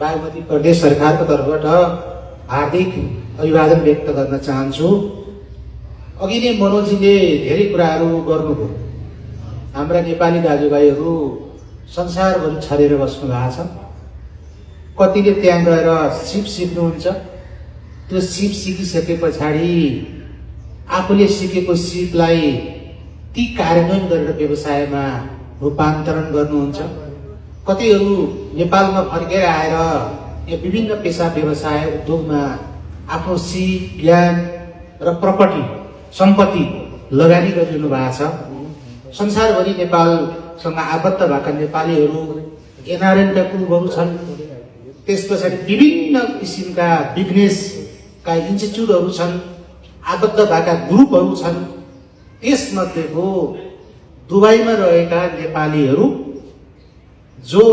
बागमती प्रदेश सरकारको तर्फबाट हार्दिक अभिवादन व्यक्त गर्न चाहन्छु। अघि नै मनोजीले धेरै कुराहरू गर्नुभयो। हाम्रा नेपाली दाजुभाइहरू संसारभरि छरेर बस्नु भएको छ। कतिले त्यहाँ गएर सिप सिक्नुहुन्छ। त्यो सिप सिकिसके पछाडि आफूले सिकेको सिपलाई ती कार्यान्वयन गरेर व्यवसायमा रूपान्तरण गर्नुहुन्छ। कतिहरू नेपालमा फर्केर आएर यहाँ विभिन्न पेसा व्यवसाय उद्योगमा आफ्नो सिप ज्ञान र प्रपर्टी सम्पत्ति लगानी गरिरहनु भएको छ। संसारभरि नेपालसँग आबद्ध भएका नेपालीहरू एनआरएनका क्लबहरू छन्। त्यस पछाडि विभिन्न किसिमका बिजनेसका इन्स्टिच्युटहरू छन्, आबद्ध भएका ग्रुपहरू छन्। त्यसमध्येको दुबईमा रहेका नेपालीहरू जो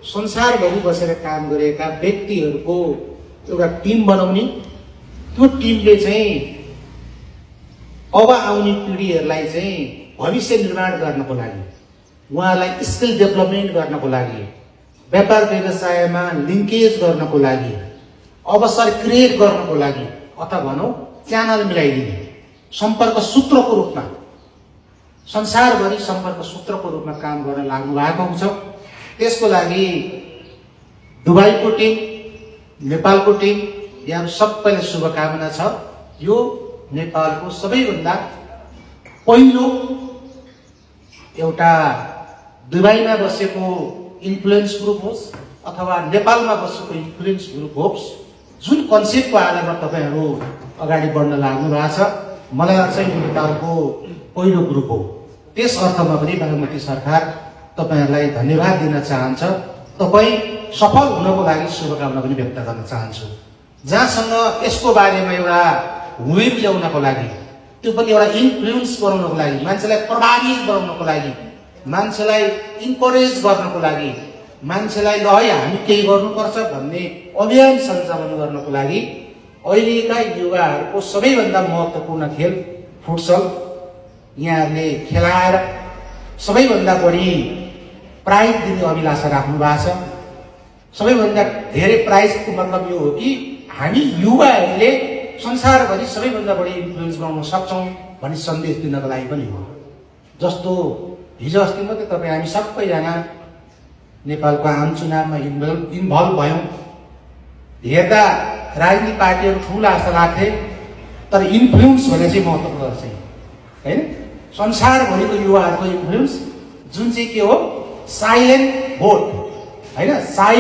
संसारभरि बसेर काम गरेका व्यक्तिहरूको एउटा टिम बनाउने, त्यो टिमले चाहिँ अब आउने पिँढीहरूलाई चाहिँ भविष्य निर्माण गर्नको लागि, उहाँलाई स्किल डेभलपमेन्ट गर्नको लागि, व्यापार व्यवसायमा लिङ्केज गर्नको लागि, अवसर क्रिएट गर्नको लागि अथवा भनौँ च्यानल मिलाइदिने, सम्पर्क सूत्रको रूपमा, संसारभरि सम्पर्क सूत्रको रूपमा काम गर्न लाग्नु भएको हुन्छ। त्यसको लागि दुबईको टिम, नेपालको टिम, यहाँ सबैलाई शुभकामना छ। यो नेपालको सबैभन्दा पहिलो एउटा दुबईमा बसेको इन्फ्लुएन्स ग्रुप होस् अथवा नेपालमा बसेको इन्फ्लुएन्स ग्रुप होस्, जुन कन्सेप्टको आधारमा तपाईँहरू अगाडि बढ्न लाग्नु भएको छ, मलाई लाग्छ यो नेपालको पहिलो ग्रुप हो। त्यस अर्थमा पनि बागमती सरकार तपाईहरूलाई धन्यवाद दिन चाहन्छ। तपाईँ सफल हुनको लागि शुभकामना पनि व्यक्त गर्न चाहन्छु। जहाँसँग यसको बारेमा एउटा वेभ ल्याउनको लागि, त्यो पनि एउटा इन्फ्लुएन्स गराउनको लागि, मान्छेलाई प्रभावित गराउनको लागि, मान्छेलाई इन्करेज गर्नको लागि, मान्छेलाई ल है हामी केही गर्नुपर्छ भन्ने अभियान सञ्चालन गर्नको लागि अहिलेका युवाहरूको सबैभन्दा महत्त्वपूर्ण खेल फुटसल यहाँहरूले खेलाएर सबैभन्दा बढी प्राइज दिने अभिलाषा राख्नु भएको छ। सबैभन्दा धेरै प्राइजको मतलब यो हो कि हामी युवाहरूले संसारभरि सबैभन्दा बढी इन्फ्लुएन्स बनाउन सक्छौँ भन्ने सन्देश दिनको लागि पनि हो। जस्तो हिजो अस्ति मात्रै तपाईँ हामी सबैजना नेपालको आम चुनावमा इन्भल्भ भयौँ। हेर्दा राजनीतिक पार्टीहरू ठुला जस्तो लाग्थे, तर इन्फ्लुएन्स भने चाहिँ महत्त्वपूर्ण चाहिँ होइन। संसारभरिको युवाहरूको इन्फ्लुएन्स जुन चाहिँ के हो, साइलेन्ट भोट होइन, साइलेन्ट